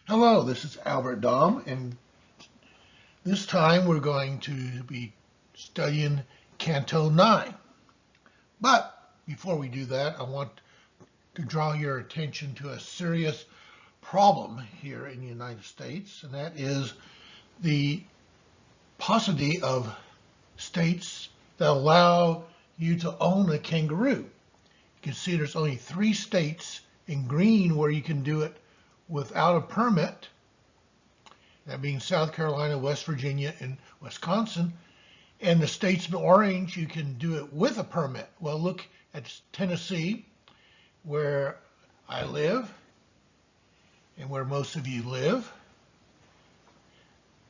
Hello, this is Albert Dom, and this time we're going to be studying Canto 9. But before we do that, I want to draw your attention to a serious problem here in the United States, and that is the paucity of states that allow you to own a kangaroo. You can see there's only 3 states in green where you can do it without a permit, that being South Carolina, West Virginia, and Wisconsin. And the states in orange, you can do it with a permit. Well, look at Tennessee, where I live, and where most of you live.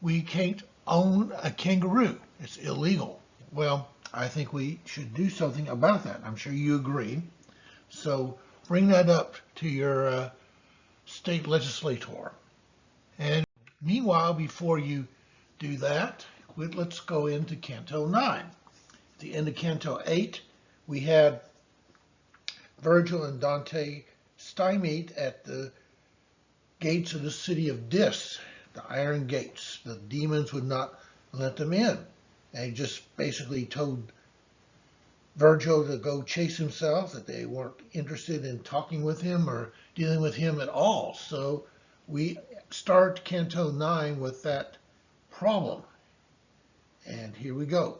We can't own a kangaroo. It's illegal. Well, I think we should do something about that. I'm sure you agree. So bring that up to your state legislator. And meanwhile, before you do that, let's go into Canto 9. At the end of Canto 8, we had Virgil and Dante stymied at the gates of the city of Dis, the iron gates. The demons would not let them in. And he just basically told Virgil to go chase himself, that they weren't interested in talking with him or dealing with him at all. So we start Canto 9 with that problem. And here we go.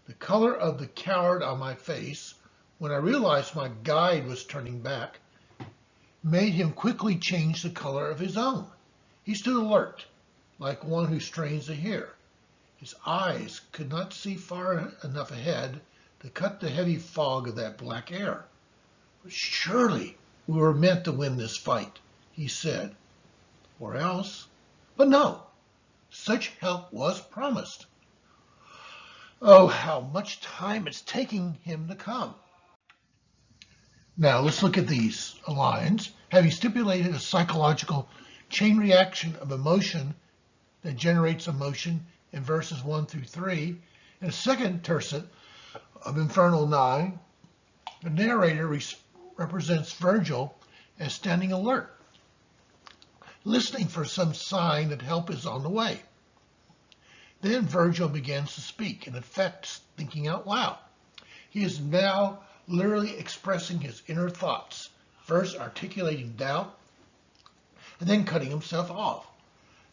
The color of the coward on my face, when I realized my guide was turning back, made him quickly change the color of his own. He stood alert, like one who strains a hair. His eyes could not see far enough ahead to cut the heavy fog of that black air. But surely we were meant to win this fight, he said. Or else. But no, such help was promised. Oh, how much time it's taking him to come. Now let's look at these lines. Having stipulated a psychological chain reaction of emotion that generates emotion in verses 1 through 3, and a second tercet of Inferno 9, the narrator represents Virgil as standing alert, listening for some sign that help is on the way. Then Virgil begins to speak, in effect thinking out loud. He is now literally expressing his inner thoughts, first articulating doubt, and then cutting himself off.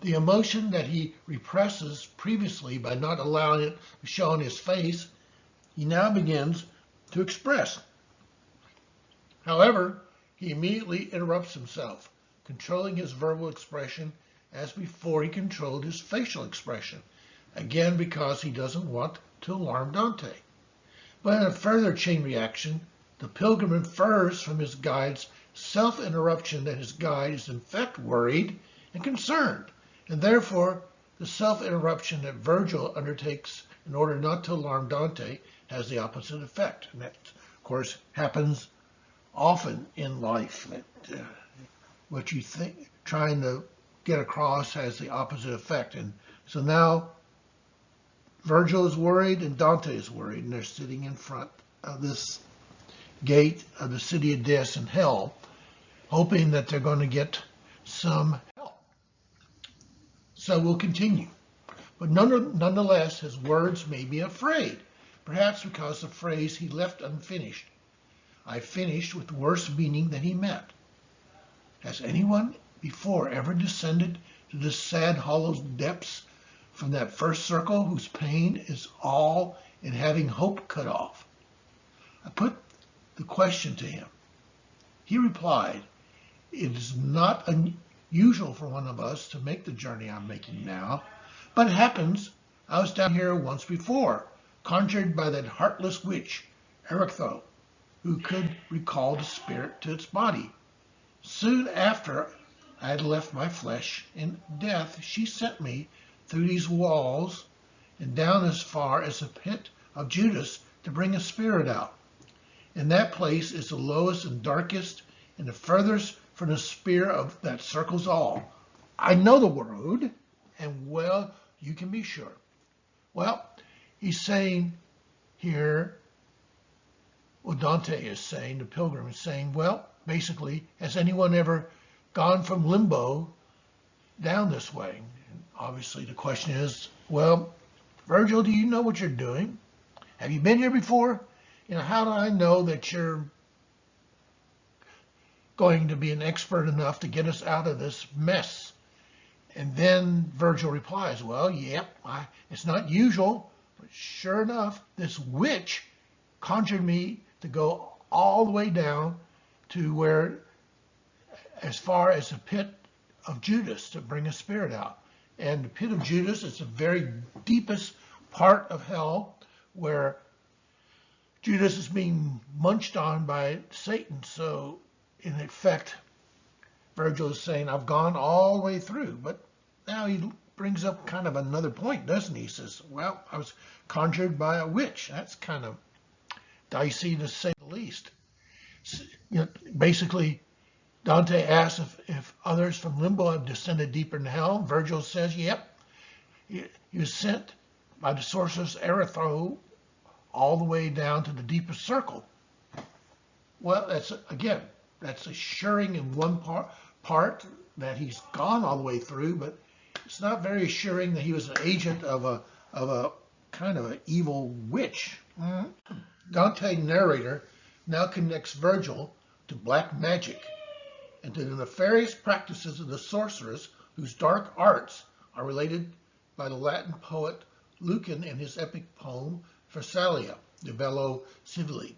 The emotion that he represses previously by not allowing it to show on his face, he now begins to express. However, he immediately interrupts himself, controlling his verbal expression as before he controlled his facial expression, again because he doesn't want to alarm Dante. But in a further chain reaction, the pilgrim infers from his guide's self-interruption that his guide is in fact worried and concerned, and therefore the self-interruption that Virgil undertakes in order not to alarm Dante has the opposite effect. And that, of course, happens often in life. What you think trying to get across has the opposite effect. And so now Virgil is worried and Dante is worried, and they're sitting in front of this gate of the city of Dis in hell, hoping that they're going to get some help. So we'll continue. But nonetheless, his words made me afraid, perhaps because the phrase he left unfinished. I finished with worse meaning than he meant. Has anyone before ever descended to the sad hollow depths from that first circle whose pain is all in having hope cut off? I put the question to him. He replied, it is not unusual for one of us to make the journey I'm making now, but it happens. I was down here once before, conjured by that heartless witch, Erytho, who could recall the spirit to its body. Soon after I had left my flesh in death, she sent me through these walls and down as far as the pit of Judas to bring a spirit out. And that place is the lowest and darkest and the furthest from the spear of that circles all. I know the road, and well, you can be sure. Well, he's saying here, well, Dante is saying, the pilgrim is saying, well, basically, has anyone ever gone from limbo down this way. And obviously the question is, well, Virgil, do you know what you're doing? Have you been here before? How do I know that you're going to be an expert enough to get us out of this mess? And then Virgil replies, well, yep, it's not usual, but sure enough, this witch conjured me to go all the way down to where, as far as the pit of Judas, to bring a spirit out. And the pit of Judas is the very deepest part of hell where Judas is being munched on by Satan. So in effect, Virgil is saying, I've gone all the way through. But now he brings up kind of another point, doesn't he? He says, well, I was conjured by a witch. That's kind of dicey, to say the least. Basically, Dante asks if others from limbo have descended deeper into hell. Virgil says, yep, he was sent by the sorceress Erythro all the way down to the deepest circle. Well, that's assuring in one part that he's gone all the way through, but it's not very assuring that he was an agent of a kind of an evil witch. Dante, narrator, now connects Virgil to black magic and to the nefarious practices of the sorceress whose dark arts are related by the Latin poet Lucan in his epic poem Pharsalia, de Bello Civili.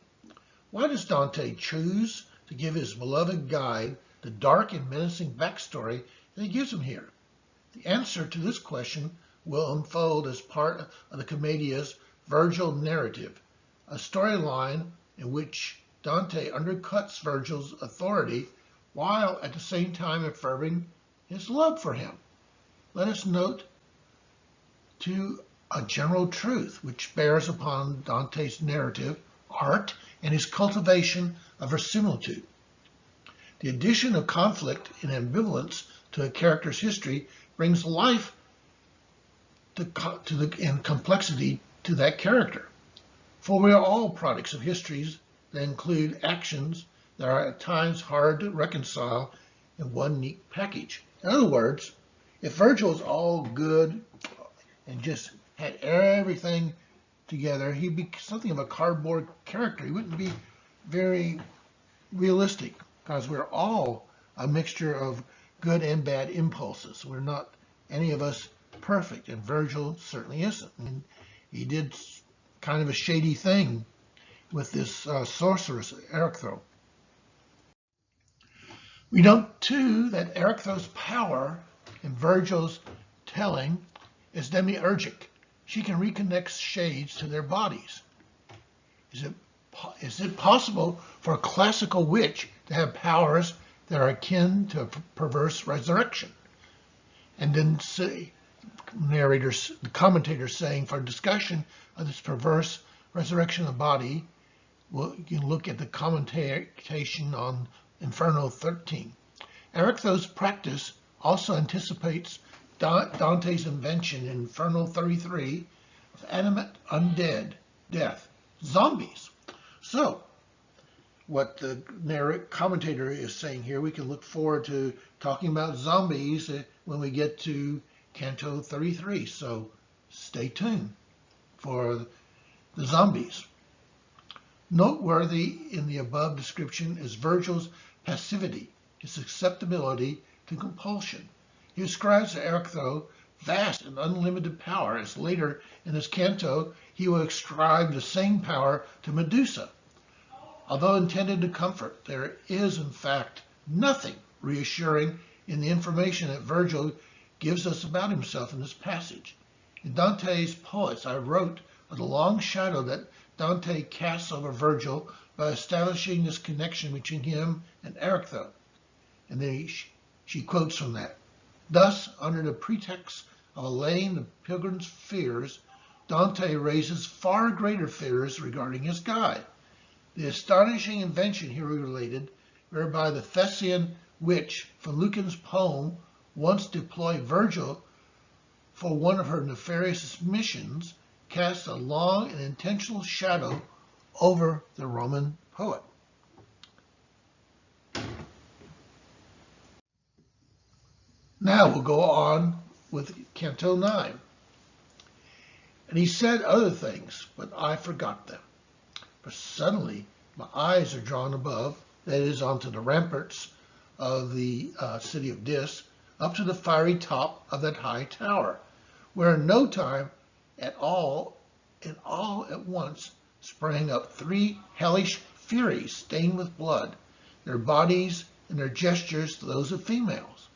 Why does Dante choose to give his beloved guide the dark and menacing backstory that he gives him here? The answer to this question will unfold as part of the Commedia's Virgil narrative, a storyline in which Dante undercuts Virgil's authority while at the same time affirming his love for him. Let us note to a general truth which bears upon Dante's narrative, art, and his cultivation of verisimilitude. The addition of conflict and ambivalence to a character's history brings life and complexity to that character. For we are all products of histories that include actions that are at times hard to reconcile in one neat package. In other words, if Virgil is all good and just had everything together, he'd be something of a cardboard character. He wouldn't be very realistic, because we're all a mixture of good and bad impulses. We're not, any of us, perfect, and Virgil certainly isn't. And he did kind of a shady thing with this sorceress, Erythro. We note, too, that Erythro's power in Virgil's telling is demiurgic. She can reconnect shades to their bodies. Is it possible for a classical witch to have powers that are akin to a perverse resurrection? And then the commentators saying, for discussion of this perverse resurrection of the body, you can look at the commentation on Inferno 13. Erythro's practice also anticipates Dante's invention in Inferno 33 of animate undead, death, zombies. So, what the commentator is saying here, we can look forward to talking about zombies when we get to Canto 33. So, stay tuned for the zombies. Noteworthy in the above description is Virgil's passivity, his susceptibility to compulsion. He ascribes to Erythro vast and unlimited power, as later in his canto he will ascribe the same power to Medusa. Although intended to comfort, there is in fact nothing reassuring in the information that Virgil gives us about himself in this passage. In Dante's Poets, I wrote of the long shadow that Dante casts over Virgil by establishing this connection between him and Erythro. And then she quotes from that. Thus, under the pretext of allaying the pilgrim's fears, Dante raises far greater fears regarding his guide. The astonishing invention here related, whereby the Thessian witch from Lucan's poem once deployed Virgil for one of her nefarious missions, casts a long and intentional shadow over the Roman poet. Now we'll go on with Canto 9. And he said other things, but I forgot them. For suddenly my eyes are drawn above, that is, onto the ramparts of the city of Dis, up to the fiery top of that high tower, where in no time all at once sprang up three hellish furies stained with blood, their bodies and their gestures those of females.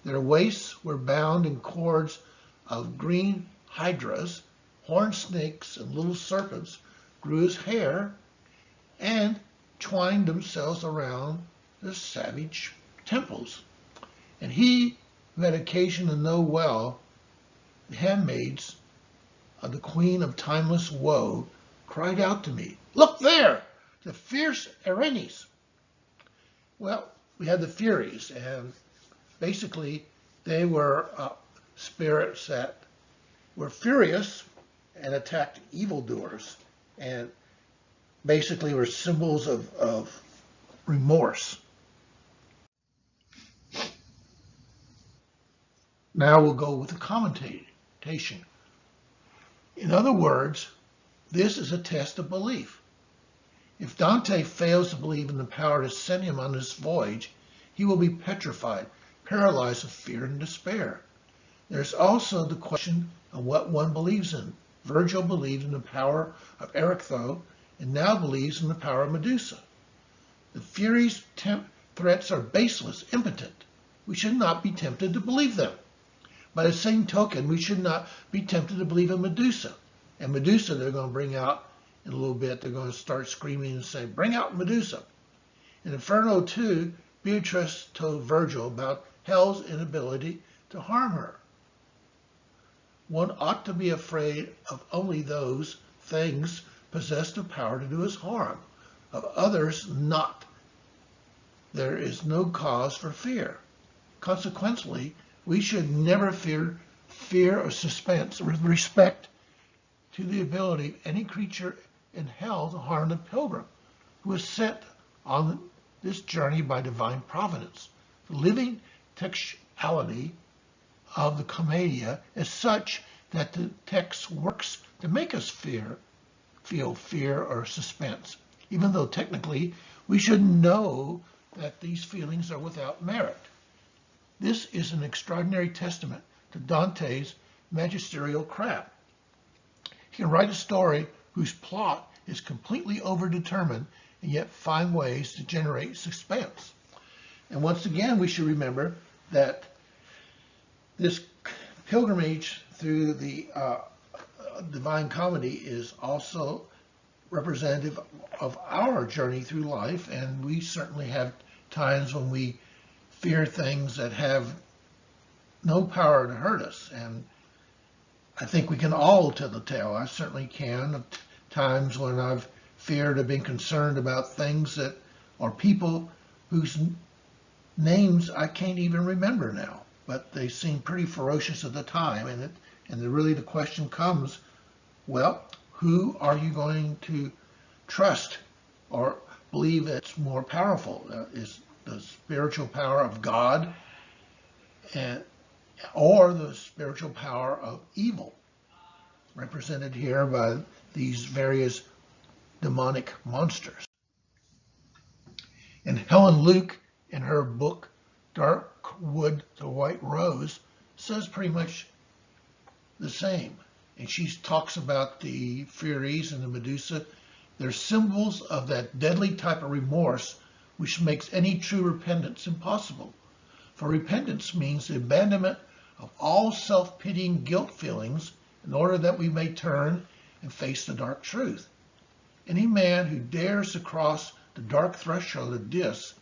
Their waists were bound in cords of green hydras, horned snakes and little serpents grew as hair and twined themselves around the savage temples. And he who had occasion to know well the handmaids of the queen of timeless woe cried out to me, "Look there, the fierce Erinyes." Well, we had the Furies, and basically they were spirits that were furious and attacked evildoers, and basically were symbols of remorse. Now we'll go with the commentation. In other words, this is a test of belief. If Dante fails to believe in the power to send him on this voyage, he will be petrified, paralyzed with fear and despair. There's also the question of what one believes in. Virgil believed in the power of Erytho and now believes in the power of Medusa. The Furies' threats are baseless, impotent. We should not be tempted to believe them. By the same token, we should not be tempted to believe in Medusa. And Medusa, they're going to bring out in a little bit, they're going to start screaming and say, "Bring out Medusa." In Inferno 2, Beatrice told Virgil about hell's inability to harm her. One ought to be afraid of only those things possessed of power to do us harm, of others not. There is no cause for fear. Consequently, we should never fear or suspense with respect to the ability of any creature in hell to harm the pilgrim who is sent on this journey by divine providence. The living textuality of the Commedia is such that the text works to make us feel fear or suspense, even though technically we should know that these feelings are without merit. This is an extraordinary testament to Dante's magisterial craft. He can write a story whose plot is completely overdetermined and yet find ways to generate suspense. And once again, we should remember that this pilgrimage through the Divine Comedy is also representative of our journey through life, and we certainly have times when we fear things that have no power to hurt us. And I think we can all tell the tale. I certainly can, of times when I've feared or been concerned about things that or people whose names I can't even remember now, but they seem pretty ferocious at the time. And really the question comes, well, who are you going to trust or believe that's more powerful? Is the spiritual power of God or the spiritual power of evil, represented here by these various demonic monsters? And Helen Luke, in her book Dark Wood to White Rose, says pretty much the same. And she talks about the Furies and the Medusa. They're symbols of that deadly type of remorse which makes any true repentance impossible. For repentance means the abandonment of all self-pitying guilt feelings in order that we may turn and face the dark truth. Any man who dares to cross the dark threshold of Dis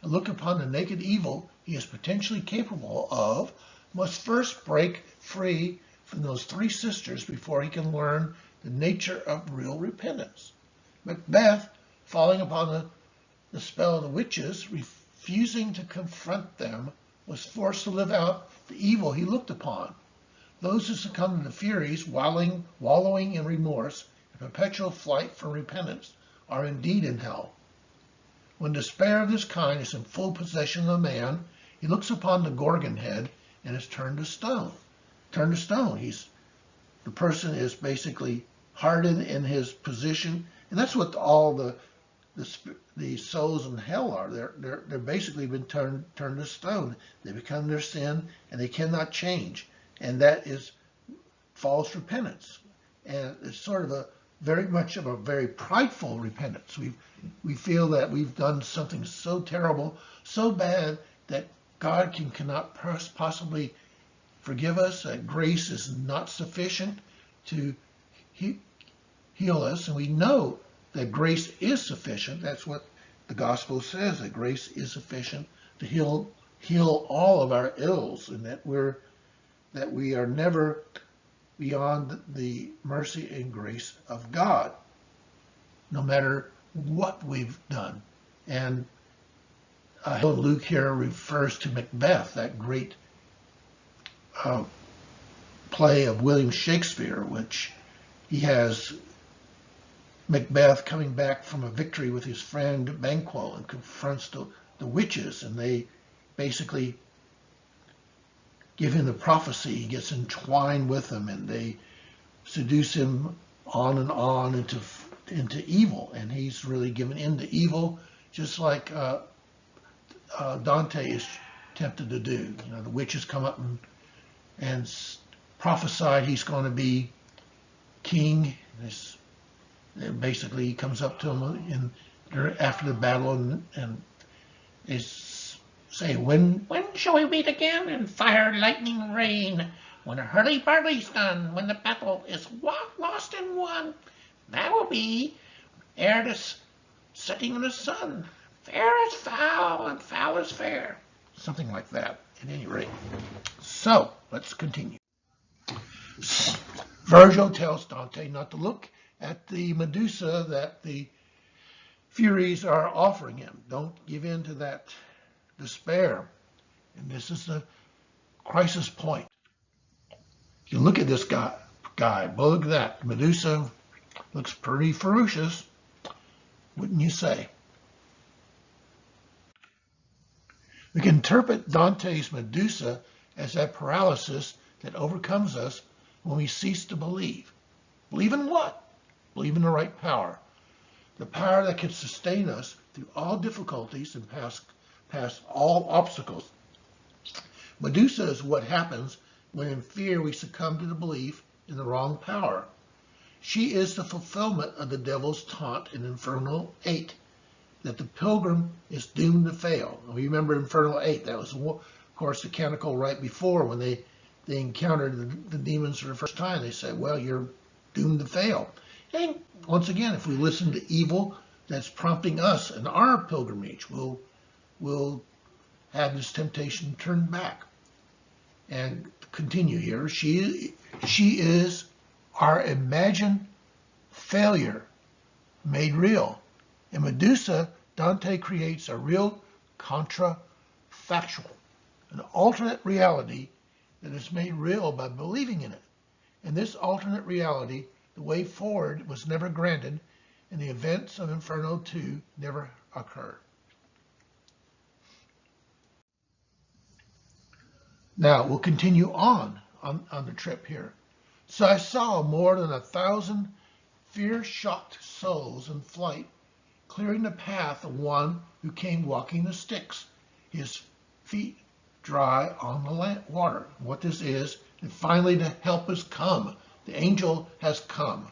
and look upon the naked evil he is potentially capable of must first break free from those three sisters before he can learn the nature of real repentance. Macbeth, falling upon the spell of the witches, refusing to confront them, was forced to live out the evil he looked upon. Those who succumb to the Furies, wallowing in remorse and perpetual flight from repentance, are indeed in hell. When despair of this kind is in full possession of a man, he looks upon the Gorgon head and is turned to stone. Turned to stone. The person is basically hardened in his position, and that's what all the souls in hell are. They're basically been turned to stone. They become their sin, and they cannot change, and that is false repentance. And it's sort of very much of a very prideful repentance. We feel that we've done something so terrible, so bad, that God cannot possibly forgive us, that grace is not sufficient to heal us. And we know that grace is sufficient. That's what the gospel says, that grace is sufficient to heal all of our ills, and that we are never beyond the mercy and grace of God, no matter what we've done. And Luke here refers to Macbeth, that great play of William Shakespeare, which he has Macbeth coming back from a victory with his friend Banquo and confronts the witches, and they basically give him the prophecy. He gets entwined with them, and they seduce him on and on into evil, and he's really given into evil, just like Dante is tempted to do. You know, the witches come up and prophesied he's going to be king. And basically, he comes up to him after the battle and is saying, when shall we meet again in fire, lightning, rain? When a hurly-burly's done, when the battle is lost and won, that will be ere the setting of the sun. Fair is foul, and foul is fair. Something like that, at any rate. So, let's continue. Virgil tells Dante not to look at the Medusa that the Furies are offering him. Don't give in to that despair. And this is the crisis point. You look at this guy. Look at that. Medusa looks pretty ferocious, wouldn't you say? We can interpret Dante's Medusa as that paralysis that overcomes us when we cease to believe. Believe in what? Believe in the right power. The power that can sustain us through all difficulties and pass all obstacles. Medusa is what happens when in fear we succumb to the belief in the wrong power. She is the fulfillment of the devil's taunt in Inferno 8, that the pilgrim is doomed to fail. We remember Inferno 8, that was, of course, the canticle right before when they encountered the demons for the first time. They said, well, you're doomed to fail. And once again, if we listen to evil that's prompting us in our pilgrimage, we'll have this temptation turned back. And continue here. She is our imagined failure made real. In Medusa, Dante creates a real contrafactual, an alternate reality that is made real by believing in it. In this alternate reality, the way forward was never granted, and the events of Inferno 2 never occurred. Now, we'll continue on the trip here. So I saw more than 1,000 fear-shocked souls in flight, clearing the path of one who came walking the Styx, his feet dry on the water. What this is, and finally the help has come. The angel has come.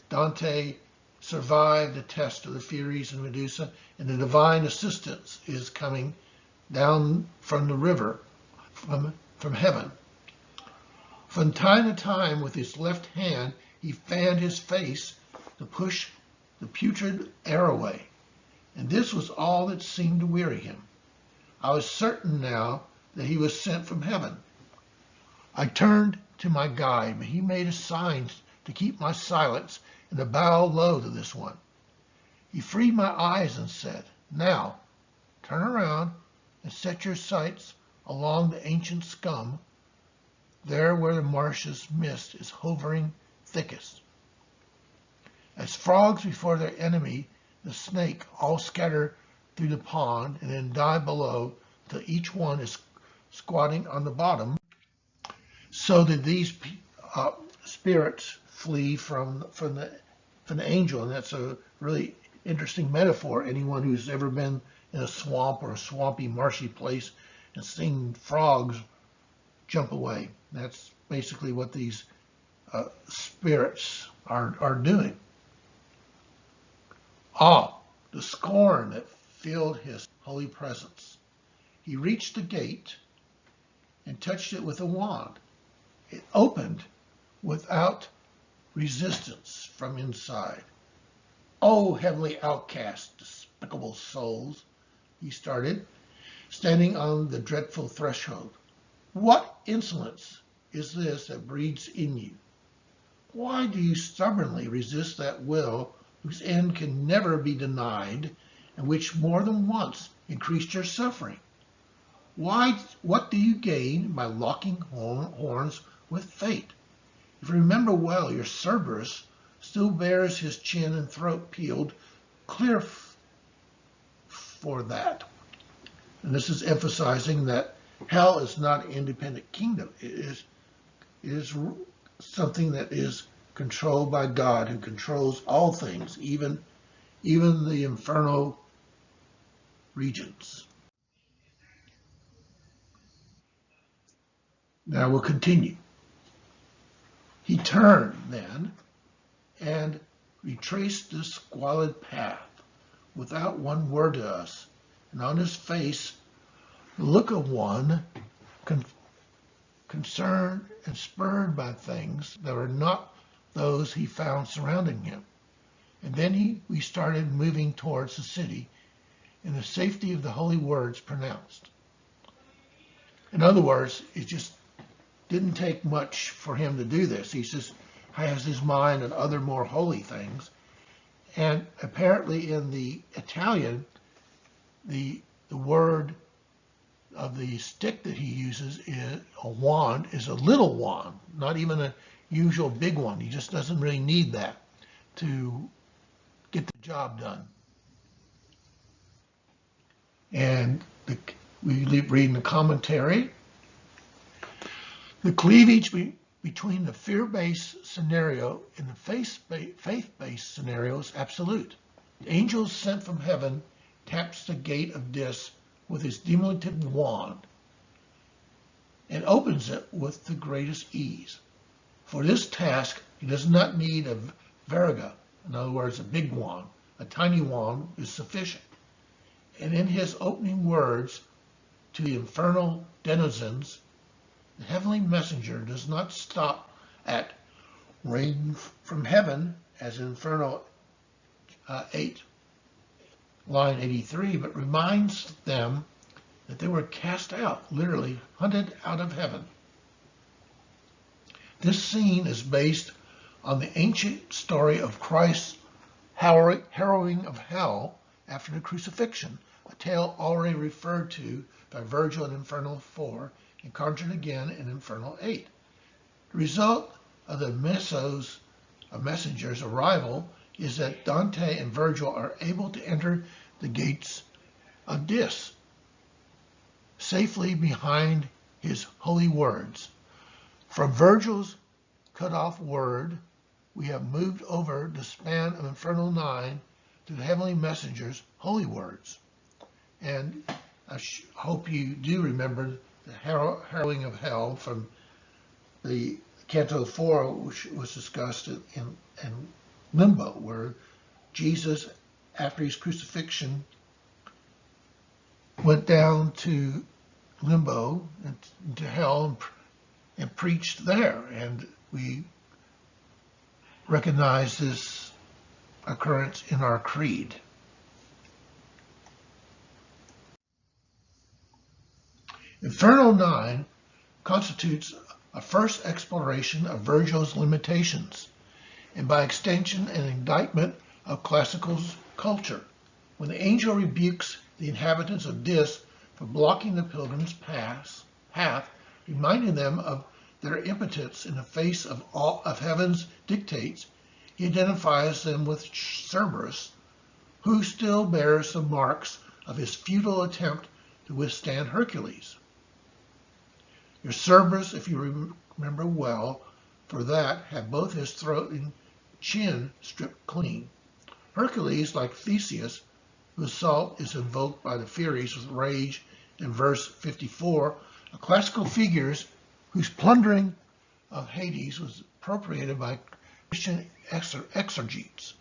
Dante survived the test of the Furies and Medusa, and the divine assistance is coming down from the river, from heaven. From time to time, with his left hand, he fanned his face to push the putrid air away, and this was all that seemed to weary him. I was certain now that he was sent from heaven. I turned to my guide, but he made a sign to keep my silence and to bow low to this one. He freed my eyes and said, now, turn around and set your sights along the ancient scum, there where the marshes mist is hovering thickest. As frogs before their enemy, the snake, all scatter through the pond and then dive below till each one is squatting on the bottom So did these spirits flee from the angel, and that's a really interesting metaphor. Anyone who's ever been in a swamp or a swampy, marshy place and seen frogs jump away. That's basically what these spirits are doing. The scorn that filled his holy presence. He reached the gate and touched it with a wand. It opened without resistance from inside. "Oh, heavenly outcast, despicable souls," he started, standing on the dreadful threshold. "What insolence is this that breeds in you? Why do you stubbornly resist that will whose end can never be denied and which more than once increased your suffering? What do you gain by locking horns with fate? If you remember well, your Cerberus still bears his chin and throat peeled clear for that." And this is emphasizing that hell is not an independent kingdom. It is something that is controlled by God, who controls all things, even the Inferno regions. Now we'll continue. He turned then and retraced the squalid path without one word to us, and on his face the look of one concerned and spurred by things that were not those he found surrounding him. And then we started moving towards the city in the safety of the holy words pronounced. In other words, it just didn't take much for him to do this. He just has his mind on other more holy things. And apparently in the Italian, the word of the stick that he uses is a wand, is a little wand, not even a usual big one. He just doesn't really need that to get the job done. And we read in the commentary, the cleavage between the fear-based scenario and the faith-based scenario is absolute. The angel sent from heaven taps the gate of dis with his diminutive wand and opens it with the greatest ease. For this task, he does not need a verga, in other words, a big wand. A tiny wand is sufficient. And in his opening words to the infernal denizens, the heavenly messenger does not stop at rain from heaven, as in Inferno 8, line 83, but reminds them that they were cast out, literally hunted out of heaven. This scene is based on the ancient story of Christ's harrowing of hell after the crucifixion, a tale already referred to by Virgil in Inferno 4 and conjured again in Inferno 8. The result of the messenger's arrival is that Dante and Virgil are able to enter the gates of Dis safely behind his holy words. From Virgil's cut-off word, we have moved over the span of Inferno 9 to the heavenly messenger's holy words. And I hope you do remember the harrowing of hell from the Canto 4, which was discussed in Limbo, where Jesus, after his crucifixion, went down to Limbo and to hell and preached there. And we recognize this occurrence in our creed. Inferno 9 constitutes a first exploration of Virgil's limitations, and by extension an indictment of classical culture, when the angel rebukes the inhabitants of Dis for blocking the pilgrim's path, reminding them of their impotence in the face of all of heaven's dictates. He identifies them with Cerberus, who still bears the marks of his futile attempt to withstand Hercules. Your Cerberus, if you remember well, for that had both his throat and chin stripped clean. Hercules, like Theseus, whose assault is invoked by the Furies with rage in verse 54, are classical figures whose plundering of Hades was appropriated by Christian exegetes.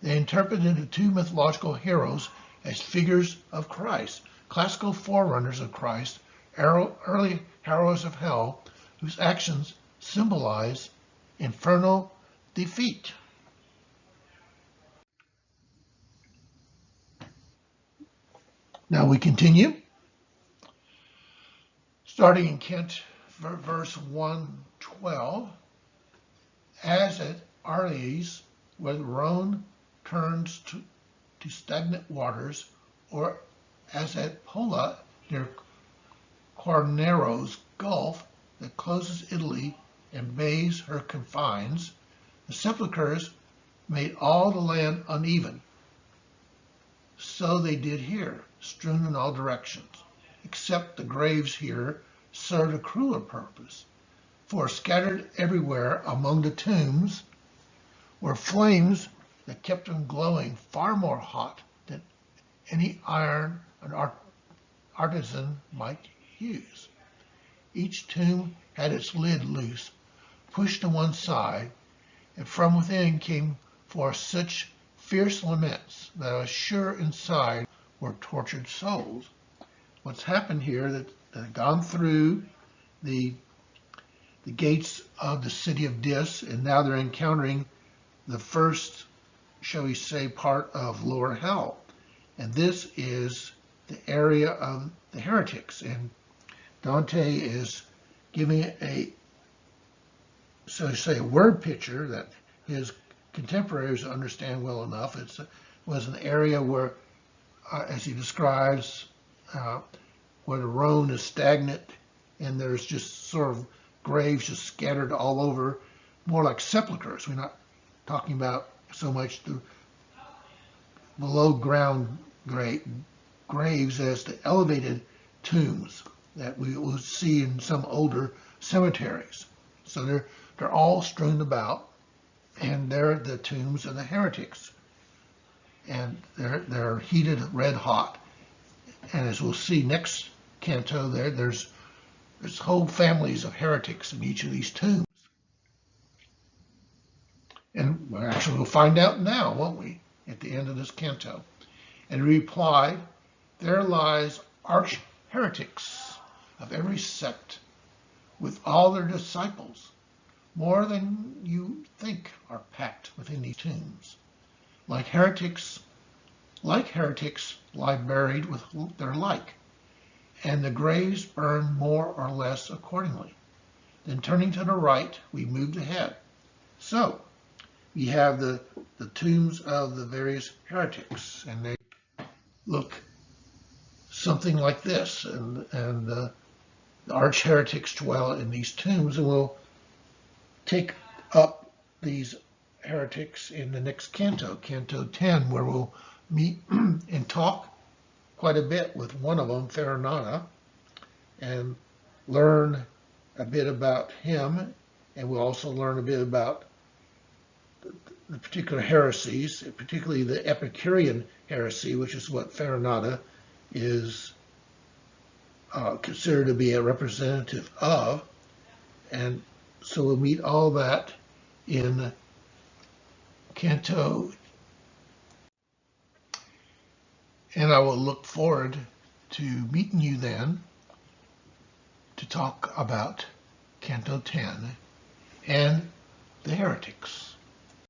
They interpreted the two mythological heroes as figures of Christ, classical forerunners of Christ, early heroes of hell, whose actions symbolize infernal defeat. Now we continue, starting in Canto verse 112, as at Arles, where the Rhone turns to stagnant waters, or as at Pola near Quarnero's Gulf that closes Italy and bathes her confines, the sepulchres made all the land uneven. So they did here, strewn in all directions, except the graves here served a crueler purpose, for scattered everywhere among the tombs were flames that kept them glowing far more hot than any iron an artisan might use. Each tomb had its lid loose, pushed to one side, and from within came forth such fierce laments that I was sure inside were tortured souls. What's happened here that have gone through the gates of the city of Dis, and now they're encountering the first, shall we say, part of lower hell. And this is the area of the heretics. And Dante is giving a, so to say, a word picture that his contemporaries understand well enough. It was an area where, as he describes, where the Rhone is stagnant and there's just sort of graves just scattered all over, more like sepulchres. We're not talking about so much the below ground graves as the elevated tombs that we will see in some older cemeteries. So they're all strewn about, and they're the tombs of the heretics, and they're heated red hot. And as we'll see next canto, there's whole families of heretics in each of these tombs. And actually we'll find out now, won't we, at the end of this canto. And he replied, there lies arch heretics of every sect, with all their disciples, more than you think are packed within these tombs. Like heretics lie buried with their like, and the graves burn more or less accordingly. Then turning to the right, we moved ahead. So we have the tombs of the various heretics, and they look something like this, and the arch heretics dwell in these tombs, and we'll take up these heretics in the next canto, Canto 10, where we'll meet and talk quite a bit with one of them, Farinata, and learn a bit about him, and we'll also learn a bit about the particular heresies, particularly the Epicurean heresy, which is what Farinata is considered to be a representative of. And so we'll meet all that in Canto, and I will look forward to meeting you then to talk about Canto 10 and the heretics.